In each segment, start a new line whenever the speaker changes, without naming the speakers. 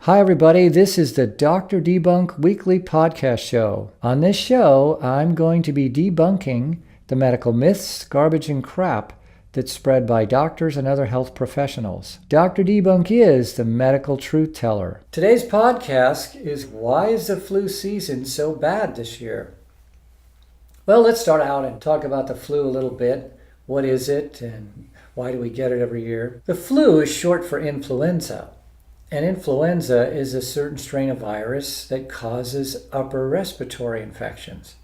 Hi, everybody. This is the Dr. Debunk Weekly Podcast Show. On this show, I'm going to be debunking the medical myths, garbage, and crap that's spread by doctors and other health professionals. Dr. Debunk is the medical truth teller. Today's podcast is why is the flu season so bad this year? Well, let's start out and talk about the flu a little bit. What is it and why do we get it every year? The flu is short for influenza. And influenza is a certain strain of virus that causes upper respiratory infections,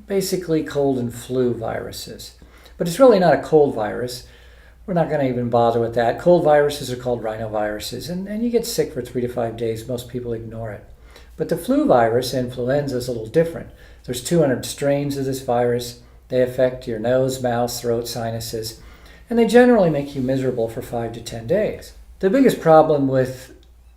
basically cold and flu viruses. But it's really not a cold virus. We're not going to even bother with that. Cold viruses are called rhinoviruses, and you get sick for 3 to 5 days. Most people ignore it. But the flu virus, influenza, is a little different. There's 200 strains of this virus. They affect your nose, mouth, throat, sinuses, and they generally make you miserable for 5 to 10 days. The biggest problem with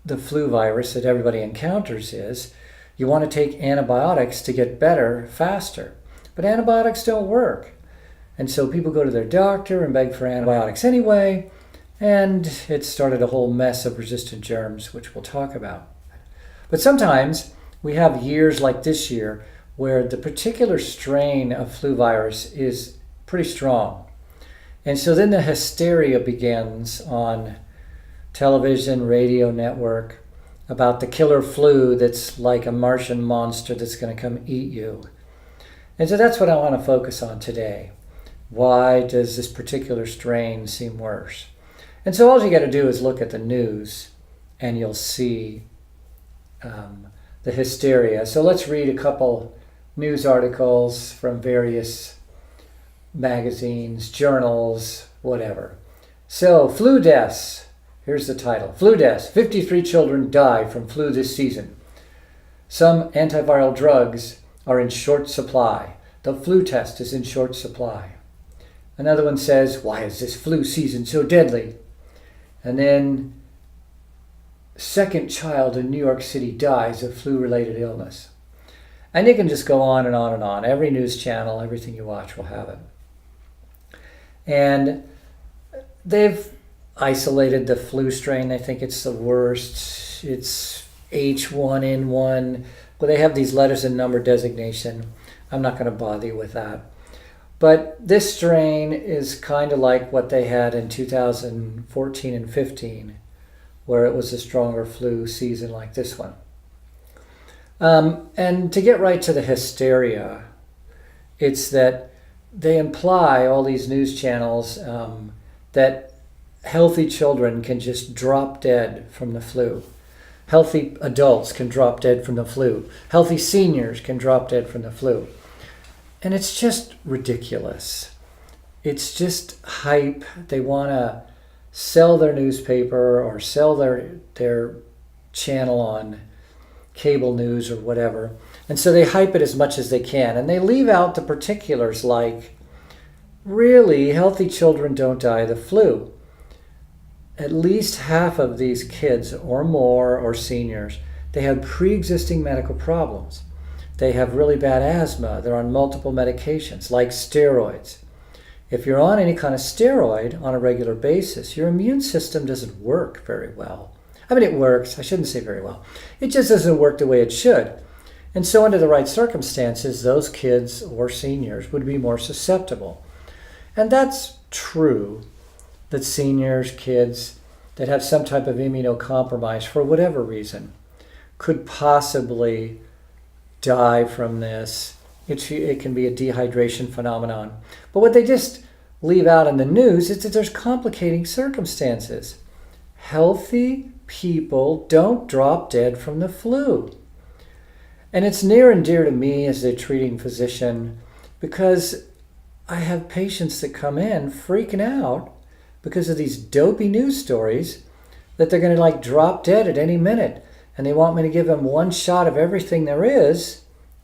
the flu virus that everybody encounters is you want to take antibiotics to get better faster. But antibiotics don't work. And so people go to their doctor and beg for antibiotics anyway, and it started a whole mess of resistant germs, which we'll talk about. But sometimes we have years like this year where the particular strain of flu virus is pretty strong. And so then the hysteria begins on television, radio network about the killer flu that's like a Martian monster that's going to come eat you. And so that's what I want to focus on today. Why does this particular strain seem worse? And so all you got to do is look at the news and you'll see the hysteria. So let's read a couple news articles from various magazines, journals, whatever. So, flu deaths. Here's the title. Flu deaths. 53 children die from flu this season. Some antiviral drugs are in short supply. The flu test is in short supply. Another one says, why is this flu season so deadly? And then, second child in New York City dies of flu-related illness. And you can just go on and on and on. Every news channel, everything you watch will have it. And they've isolated the flu strain. They think it's the worst. It's H1N1. Well, they have these letters and number designation. I'm not going to bother you with that. But this strain is kind of like what they had in 2014 and 15, where it was a stronger flu season like this one. And to get right to the hysteria, it's that they imply, all these news channels, that healthy children can just drop dead from the flu. Healthy adults can drop dead from the flu. Healthy seniors can drop dead from the flu. And it's just ridiculous. It's just hype. They want to sell their newspaper or sell their channel on cable news or whatever. And so they hype it as much as they can. And they leave out the particulars like, really, healthy children don't die of the flu. At least half of these kids or more or seniors, they have pre-existing medical problems. They have really bad asthma. They're on multiple medications like steroids. If you're on any kind of steroid on a regular basis, your immune system doesn't work very well. I mean, it works. I shouldn't say very well. It just doesn't work the way it should. And so under the right circumstances, those kids or seniors would be more susceptible. And that's true. That seniors, kids that have some type of immunocompromise for whatever reason could possibly die from this. It can be a dehydration phenomenon. But what they just leave out in the news is that there's complicating circumstances. Healthy people don't drop dead from the flu. And it's near and dear to me as a treating physician because I have patients that come in freaking out because of these dopey news stories that they're going to drop dead at any minute. And they want me to give them one shot of everything there is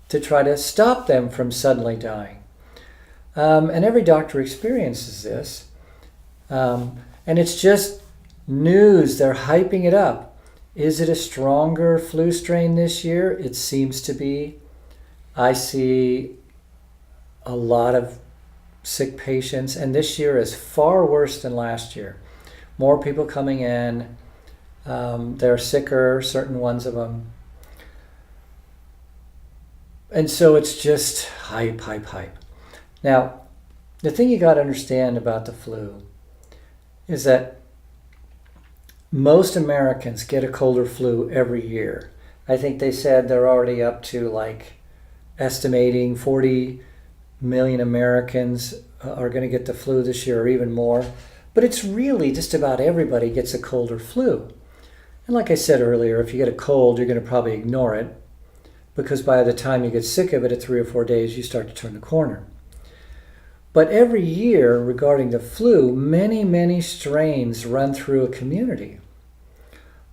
to try to stop them from suddenly dying. And every doctor experiences this. And it's just news. They're hyping it up. Is it a stronger flu strain this year? It seems to be. I see a lot of sick patients, and this year is far worse than last year. More people coming in, They're sicker, certain ones of them. And so it's just hype, hype, hype. Now, the thing you got to understand about the flu is that most Americans get a cold or flu every year. I think they said they're already up to like estimating 40 million Americans are going to get the flu this year or even more. But it's really just about everybody gets a cold or flu. And like I said earlier, if you get a cold, you're going to probably ignore it because by the time you get sick of it at 3 or 4 days, you start to turn the corner. But every year regarding the flu, many, many strains run through a community.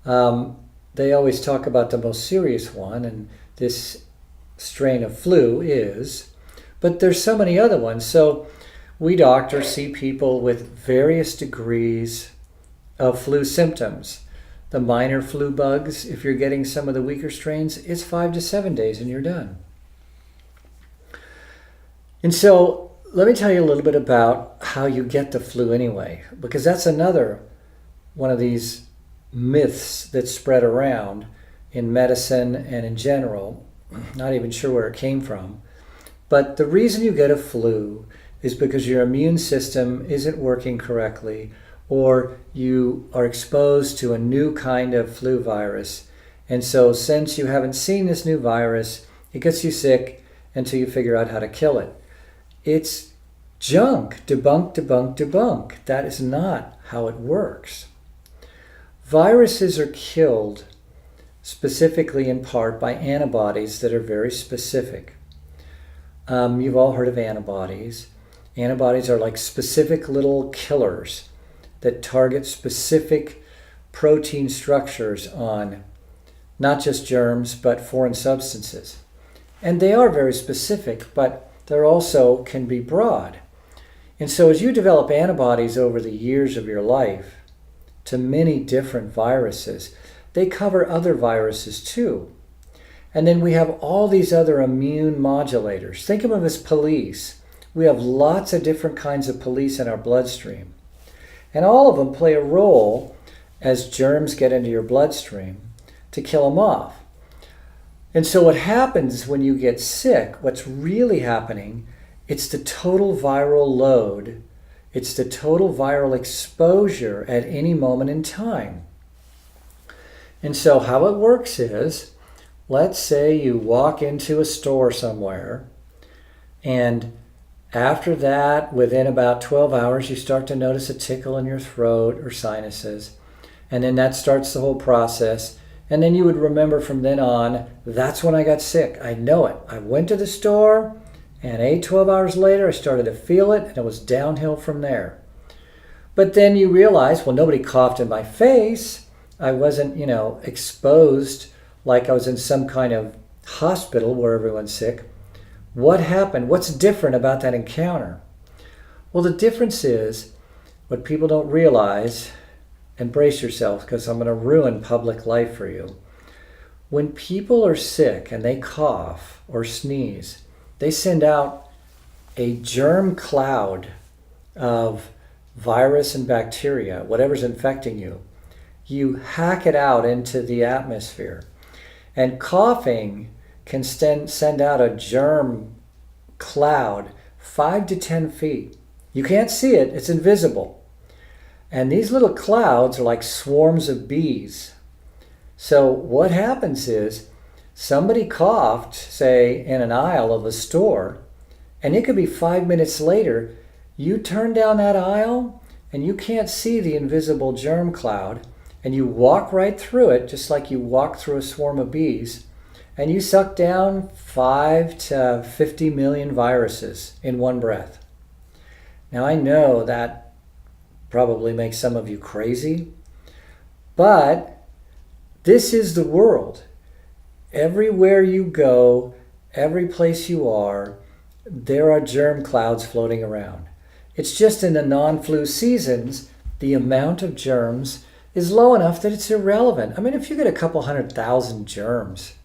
They always talk about the most serious one, and this strain of flu is, but there's so many other ones. So we doctors see people with various degrees of flu symptoms. The minor flu bugs, if you're getting some of the weaker strains, it's 5 to 7 days and you're done. And so let me tell you a little bit about how you get the flu anyway, because that's another one of these myths that spread around in medicine and in general. Not even sure where it came from. But the reason you get a flu is because your immune system isn't working correctly, or you are exposed to a new kind of flu virus. And so since you haven't seen this new virus, it gets you sick until you figure out how to kill it. It's junk. Debunk, debunk, debunk. That is not how it works. Viruses are killed specifically in part by antibodies that are very specific. You've all heard of antibodies. Antibodies are like specific little killers that target specific protein structures on not just germs, but foreign substances. And they are very specific, but they also can be broad. And so as you develop antibodies over the years of your life to many different viruses, they cover other viruses too. And then we have all these other immune modulators. Think of them as police. We have lots of different kinds of police in our bloodstream. And all of them play a role as germs get into your bloodstream to kill them off. And so what happens when you get sick, what's really happening, it's the total viral load. It's the total viral exposure at any moment in time. And so how it works is, let's say you walk into a store somewhere, and after that, within about 12 hours, you start to notice a tickle in your throat or sinuses. And then that starts the whole process. And then you would remember from then on, that's when I got sick. I know it. I went to the store, and 12 hours later, I started to feel it, and it was downhill from there. But then you realize, well, nobody coughed in my face. I wasn't, exposed like I was in some kind of hospital where everyone's sick. What happened? What's different about that encounter? Well, the difference is what people don't realize, and brace yourself because I'm going to ruin public life for you. When people are sick and they cough or sneeze, they send out a germ cloud of virus and bacteria, whatever's infecting you. You hack it out into the atmosphere. And coughing can send out a germ cloud 5 to 10 feet. You can't see it, it's invisible. And these little clouds are like swarms of bees. So what happens is somebody coughed, say, in an aisle of a store, and it could be 5 minutes later, you turn down that aisle and you can't see the invisible germ cloud, and you walk right through it just like you walk through a swarm of bees. And you suck down 5 to 50 million viruses in one breath. Now I know that probably makes some of you crazy, but this is the world. Everywhere you go, every place you are, there are germ clouds floating around. It's just in the non-flu seasons, the amount of germs is low enough that it's irrelevant. I mean, if you get a couple 100,000 germs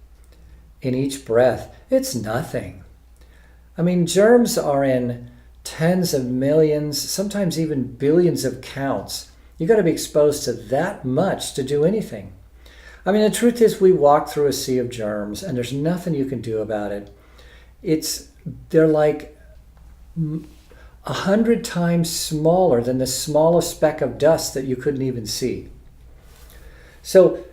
in each breath, it's nothing. I mean, germs are in tens of millions, sometimes even billions of counts You got to be exposed to that much to do anything. I mean, the truth is we walk through a sea of germs and there's nothing you can do about it. They're like 100 times smaller than the smallest speck of dust that you couldn't even see. So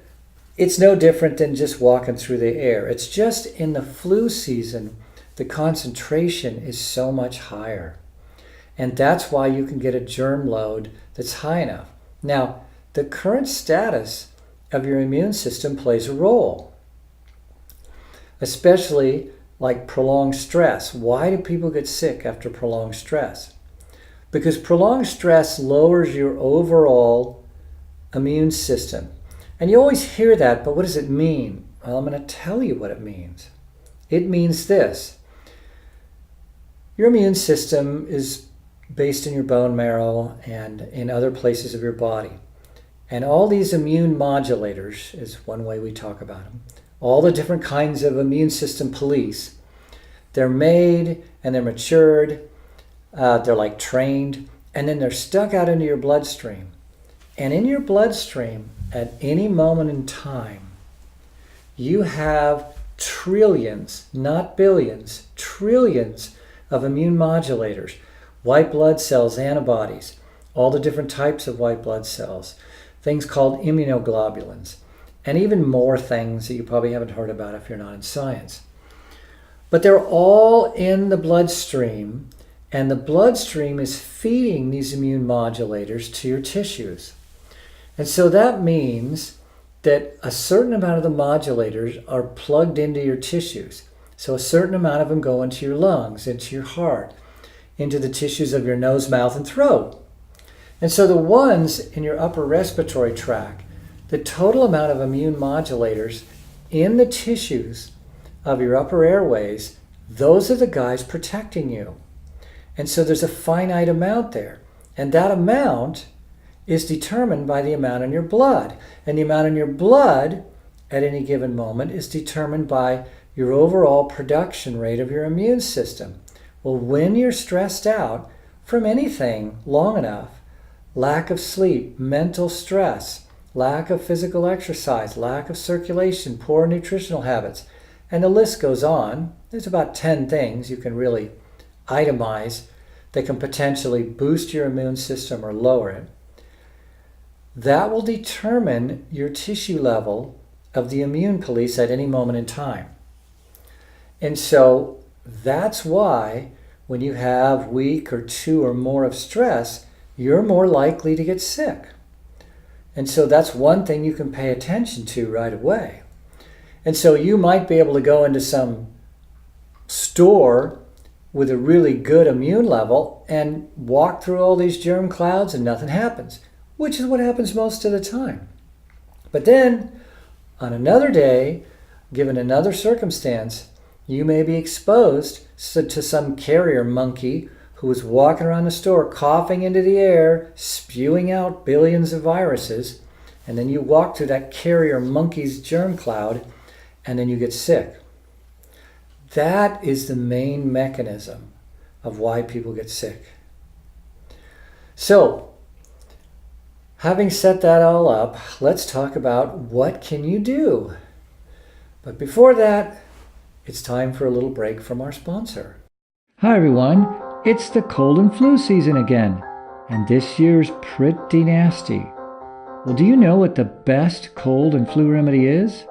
it's no different than just walking through the air. It's just in the flu season, the concentration is so much higher. And that's why you can get a germ load that's high enough. Now, the current status of your immune system plays a role, especially like prolonged stress. Why do people get sick after prolonged stress? Because prolonged stress lowers your overall immune system. And you always hear that, but what does it mean? Well, I'm going to tell you what it means. It means this. Your immune system is based in your bone marrow and in other places of your body. And all these immune modulators is one way we talk about them. All the different kinds of immune system police. They're made and they're matured. They're like trained. And then they're stuck out into your bloodstream. And in your bloodstream, at any moment in time, you have trillions, not billions, trillions of immune modulators. White blood cells, antibodies, all the different types of white blood cells, things called immunoglobulins, and even more things that you probably haven't heard about if you're not in science. But they're all in the bloodstream, and the bloodstream is feeding these immune modulators to your tissues. And so that means that a certain amount of the modulators are plugged into your tissues. So a certain amount of them go into your lungs, into your heart, into the tissues of your nose, mouth, and throat. And so the ones in your upper respiratory tract, the total amount of immune modulators in the tissues of your upper airways, those are the guys protecting you. And so there's a finite amount there. And that amount is determined by the amount in your blood. And the amount in your blood at any given moment is determined by your overall production rate of your immune system. Well, when you're stressed out from anything long enough, lack of sleep, mental stress, lack of physical exercise, lack of circulation, poor nutritional habits, and the list goes on. There's about 10 things you can really itemize that can potentially boost your immune system or lower it. That will determine your tissue level of the immune police at any moment in time. And so that's why when you have week or two or more of stress, you're more likely to get sick. And so that's one thing you can pay attention to right away. And so you might be able to go into some store with a really good immune level and walk through all these germ clouds and nothing happens, which is what happens most of the time. But then on another day, given another circumstance, you may be exposed to some carrier monkey who is walking around the store coughing into the air, spewing out billions of viruses, and then you walk through that carrier monkey's germ cloud, and then you get sick. That is the main mechanism of why people get sick. So, having set that all up, let's talk about what can you do. But before that, it's time for a little break from our sponsor. Hi everyone, it's the cold and flu season again, and this year's pretty nasty. Well, do you know what the best cold and flu remedy is?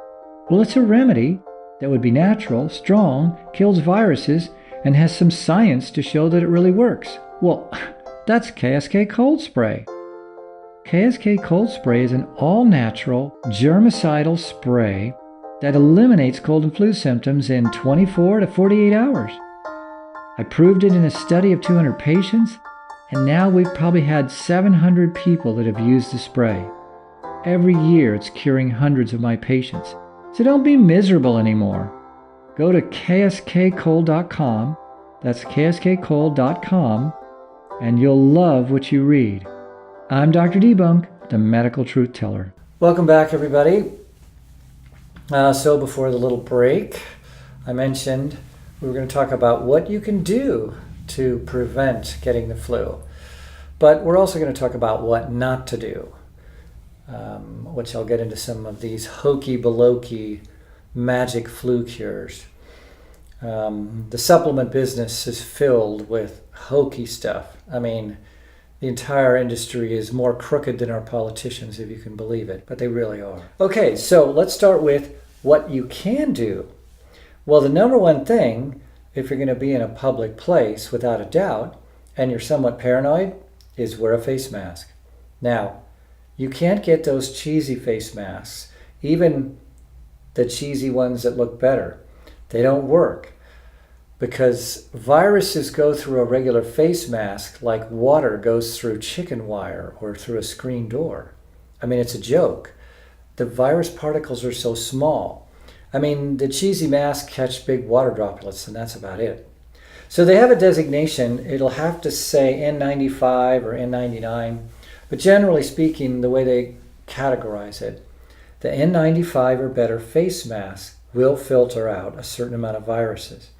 Well, it's a remedy that would be natural, strong, kills viruses, and has some science to show that it really works. Well, that's KSK Cold Spray. KSK Cold Spray is an all-natural, germicidal spray that eliminates cold and flu symptoms in 24 to 48 hours. I proved it in a study of 200 patients, and now we've probably had 700 people that have used the spray. Every year it's curing hundreds of my patients. So don't be miserable anymore. Go to kskcold.com, that's kskcold.com, and you'll love what you read. I'm Dr. Debunk, the medical truth teller. Welcome back, everybody. So before the little break, I mentioned we were going to talk about what you can do to prevent getting the flu. But we're also going to talk about what not to do, which I'll get into some of these hokey-balokey magic flu cures. The supplement business is filled with hokey stuff. I mean, the entire industry is more crooked than our politicians, if you can believe it, but they really are. Okay, so let's start with what you can do. Well, the number one thing, if you're going to be in a public place, without a doubt, and you're somewhat paranoid, is wear a face mask. Now, you can't get those cheesy face masks, even the cheesy ones that look better. They don't work because viruses go through a regular face mask like water goes through chicken wire or through a screen door. I mean, it's a joke. The virus particles are so small. I mean, the cheesy masks catch big water droplets, and that's about it. So they have a designation. It'll have to say N95 or N99, but generally speaking, the way they categorize it, the N95 or better face mask will filter out a certain amount of viruses.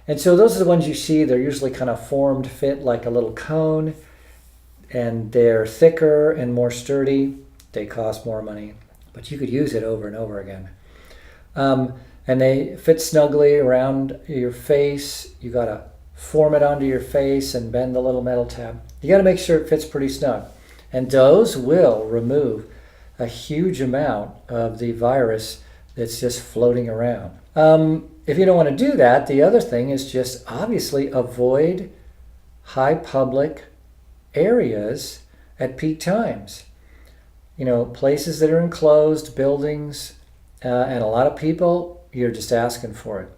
And so those are the ones you see. They're usually kind of formed, fit like a little cone, and they're thicker and more sturdy. They cost more money, but you could use it over and over again. And they fit snugly around your face. You got to form it onto your face and bend the little metal tab. You got to make sure it fits pretty snug. And those will remove a huge amount of the virus that's just floating around. If you don't want to do that, the other thing is just obviously avoid high public areas at peak times. You know, places that are enclosed, buildings, and a lot of people, you're just asking for it.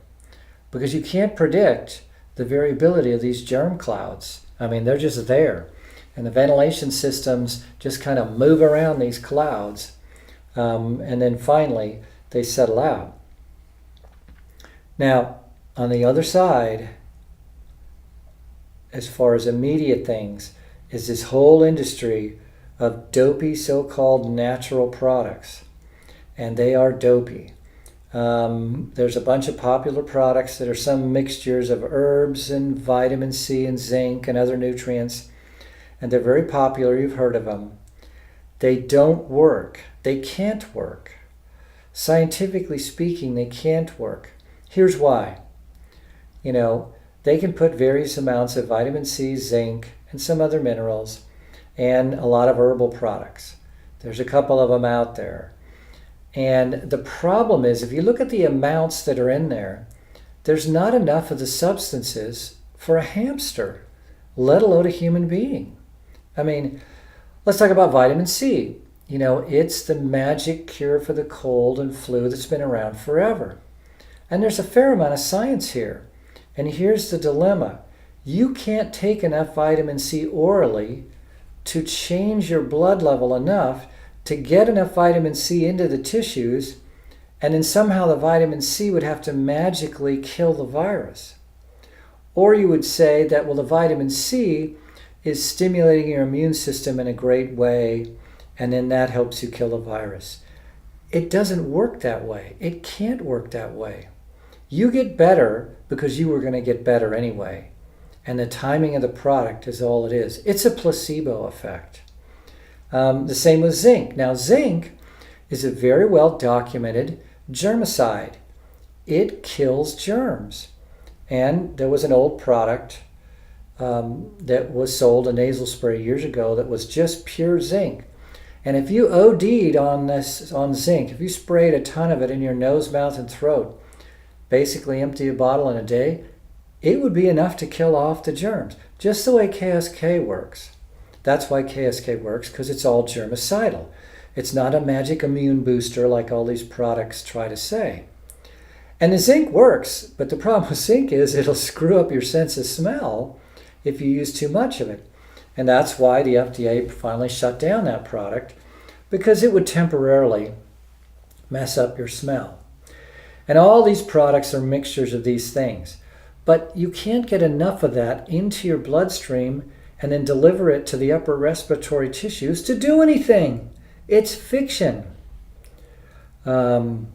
Because you can't predict the variability of these germ clouds. I mean, they're just there. And the ventilation systems just kind of move around these clouds. And then finally, they settle out. Now, on the other side, as far as immediate things, is this whole industry of dopey so-called natural products. And they are dopey. There's a bunch of popular products that are some mixtures of herbs and vitamin C and zinc and other nutrients. And they're very popular. You've heard of them. They don't work. They can't work. Scientifically speaking, they can't work. Here's why. You know, they can put various amounts of vitamin C, zinc, and some other minerals, and a lot of herbal products. There's a couple of them out there. And the problem is, if you look at the amounts that are in there, there's not enough of the substances for a hamster, let alone a human being. I mean, let's talk about vitamin C. You know, it's the magic cure for the cold and flu that's been around forever. And there's a fair amount of science here. And here's the dilemma. You can't take enough vitamin C orally to change your blood level enough to get enough vitamin C into the tissues, and then somehow the vitamin C would have to magically kill the virus. Or you would say that, well, the vitamin C is stimulating your immune system in a great way, and then that helps you kill the virus. It doesn't work that way. It can't work that way. You get better because you were going to get better anyway. And the timing of the product is all it is. It's a placebo effect. The same with zinc. Now, zinc is a very well documented germicide. It kills germs. And there was an old product that was sold, a nasal spray years ago, that was just pure zinc. And if you OD'd on zinc, if you sprayed a ton of it in your nose, mouth, and throat, basically empty a bottle in a day, it would be enough to kill off the germs, just the way KSK works. That's why KSK works, because it's all germicidal. It's not a magic immune booster like all these products try to say. And the zinc works, but the problem with zinc is it'll screw up your sense of smell if you use too much of it. And that's why the FDA finally shut down that product, because it would temporarily mess up your smell. And all these products are mixtures of these things. But you can't get enough of that into your bloodstream and then deliver it to the upper respiratory tissues to do anything. It's fiction. You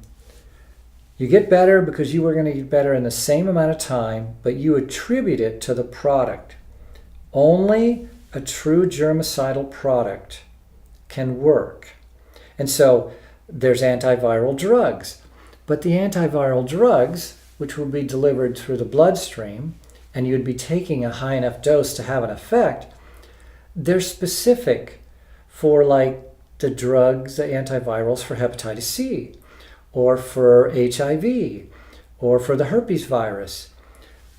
get better because you were going to get better in the same amount of time, but you attribute it to the product. Only a true germicidal product can work. And so there's antiviral drugs. But the antiviral drugs, which will be delivered through the bloodstream, and you'd be taking a high enough dose to have an effect, they're specific for like the drugs, the antivirals for hepatitis C, or for HIV, or for the herpes virus.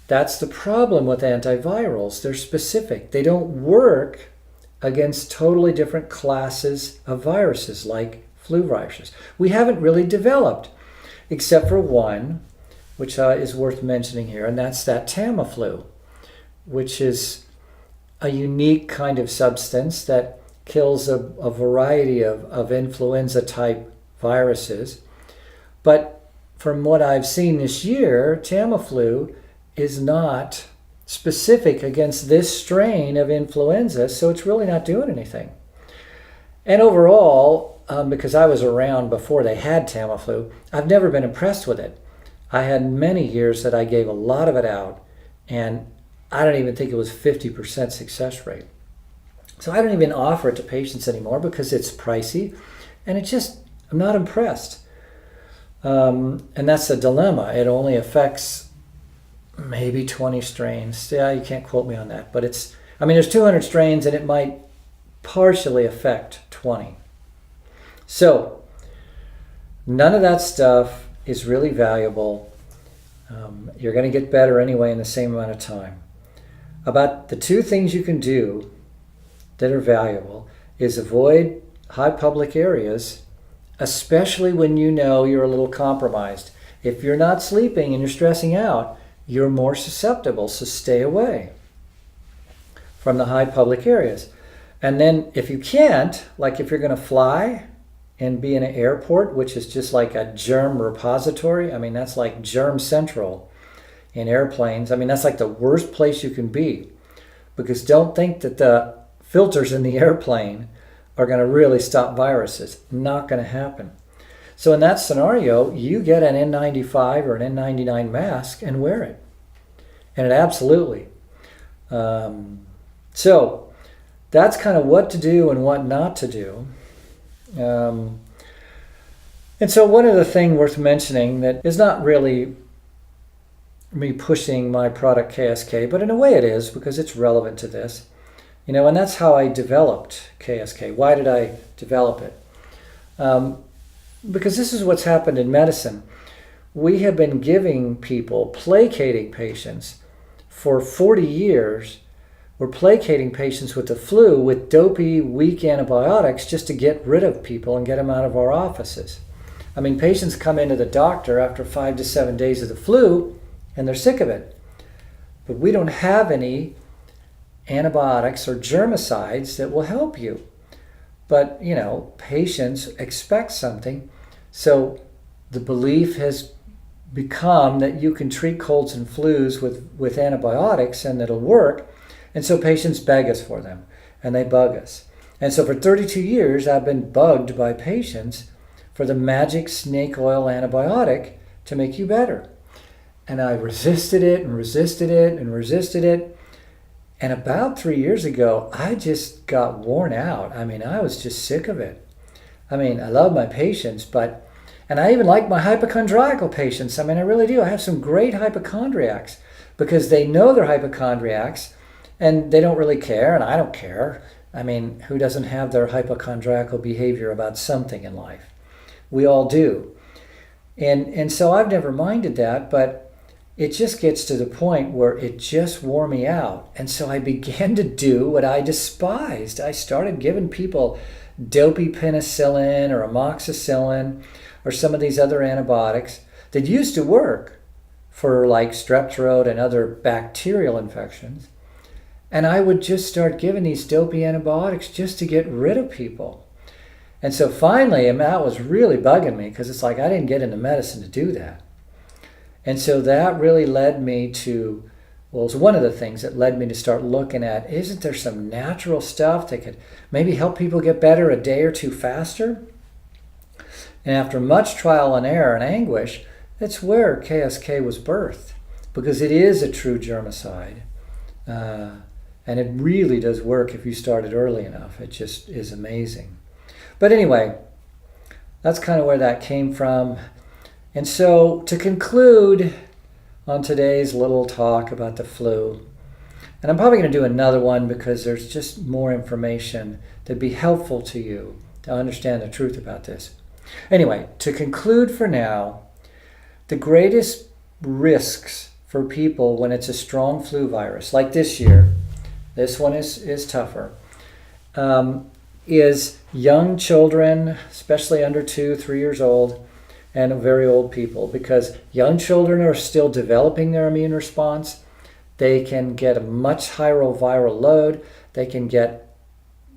That's the problem with antivirals. They're specific. They don't work against totally different classes of viruses like flu viruses. We haven't really developed, except for one, which is worth mentioning here, and that's that Tamiflu, which is a unique kind of substance that kills a variety of influenza-type viruses. But from what I've seen this year, Tamiflu is not specific against this strain of influenza, so it's really not doing anything. And overall, because I was around before they had Tamiflu, I've never been impressed with it. I had many years that I gave a lot of it out, and I don't even think it was 50% success rate. So I don't even offer it to patients anymore because it's pricey, and I'm not impressed. And that's the dilemma. It only affects maybe 20 strains. Yeah, you can't quote me on that, but there's 200 strains, and it might partially affect 20. So none of that stuff is really valuable. You're going to get better anyway in the same amount of time. About the two things you can do that are valuable is avoid high public areas, especially when you know you're a little compromised. If you're not sleeping and you're stressing out, you're more susceptible, so stay away from the high public areas. And then if you can't, like if you're going to fly and be in an airport, which is just like a germ repository, that's like germ central in airplanes. That's like the worst place you can be, because don't think that the filters in the airplane are going to really stop viruses. Not going to happen. So in that scenario, you get an N95 or an N99 mask and wear it. And it absolutely. So that's kind of what to do and what not to do. And so one other thing worth mentioning that is not really me pushing my product KSK, but in a way it is, because it's relevant to this. And that's how I developed KSK. Why did I develop it? Because this is what's happened in medicine. We have been giving people, placating patients for 40 years. We're placating patients with the flu with dopey, weak antibiotics just to get rid of people and get them out of our offices. Patients come into the doctor after 5 to 7 days of the flu and they're sick of it. But we don't have any antibiotics or germicides that will help you. But, patients expect something. So the belief has become that you can treat colds and flus with antibiotics and it'll work. And so patients beg us for them and they bug us. And so for 32 years, I've been bugged by patients for the magic snake oil antibiotic to make you better. And I resisted it and resisted it and resisted it. And about 3 years ago, I just got worn out. I was just sick of it. I love my patients, and I even like my hypochondriacal patients. I really do. I have some great hypochondriacs because they know they're hypochondriacs and they don't really care, and I don't care. Who doesn't have their hypochondriacal behavior about something in life? We all do. And so I've never minded that, but it just gets to the point where it just wore me out. And so I began to do what I despised. I started giving people dopey penicillin or amoxicillin or some of these other antibiotics that used to work for like strep throat and other bacterial infections. And I would just start giving these dopey antibiotics just to get rid of people. And so finally, that was really bugging me because it's like I didn't get into medicine to do that. And so that really led me to, it was one of the things that led me to start looking at, isn't there some natural stuff that could maybe help people get better a day or two faster? And after much trial and error and anguish, that's where KSK was birthed, because it is a true germicide. And And it really does work if you start it early enough. It just is amazing. But anyway, that's kind of where that came from. And so to conclude on today's little talk about the flu, and I'm probably going to do another one because there's just more information that'd be helpful to you to understand the truth about this. Anyway, to conclude for now, the greatest risks for people when it's a strong flu virus, like this year, this one is tougher, is young children, especially under 2-3 years old, and very old people, because young children are still developing their immune response. They can get a much higher viral load. They can get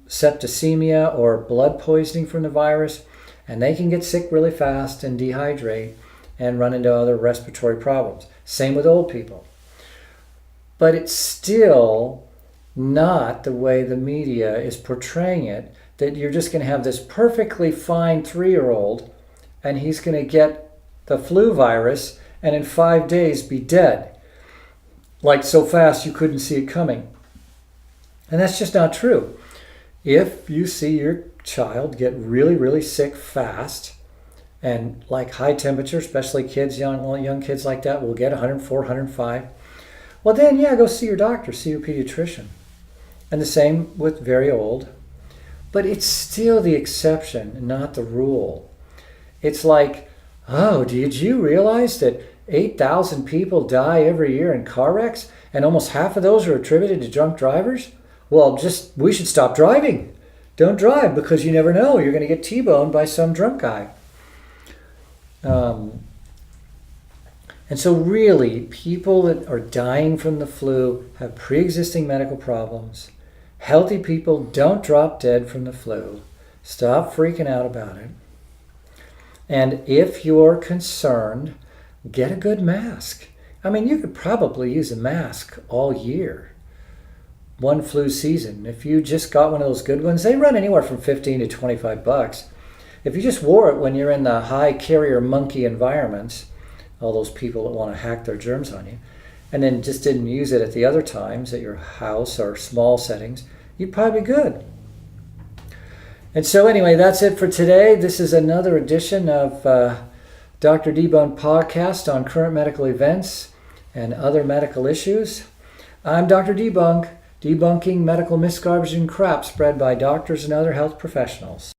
septicemia or blood poisoning from the virus, and they can get sick really fast and dehydrate and run into other respiratory problems. Same with old people. But it's still not the way the media is portraying it, that you're just going to have this perfectly fine 3-year-old and he's going to get the flu virus and in 5 days be dead. Like so fast you couldn't see it coming. And that's just not true. If you see your child get really, really sick fast, and like high temperature, especially kids, young kids like that will get 104, 105, well then, yeah, go see your doctor, see your pediatrician. And the same with very old. But it's still the exception, not the rule. It's like, oh, did you realize that 8,000 people die every year in car wrecks, and almost half of those are attributed to drunk drivers? Well, we should stop driving. Don't drive, because you never know. You're going to get T-boned by some drunk guy. And so really, people that are dying from the flu have pre-existing medical problems. Healthy people don't drop dead from the flu. Stop freaking out about it. And if you're concerned, get a good mask. I mean, you could probably use a mask all year. One flu season. If you just got one of those good ones, they run anywhere from $15 to $25. If you just wore it when you're in the high carrier monkey environments, all those people that want to hack their germs on you, and then just didn't use it at the other times at your house or small settings, you'd probably be good. And so anyway, that's it for today. This is another edition of Dr. Debunk podcast on current medical events and other medical issues. I'm Dr. Debunk, debunking medical myths, garbage, and crap spread by doctors and other health professionals.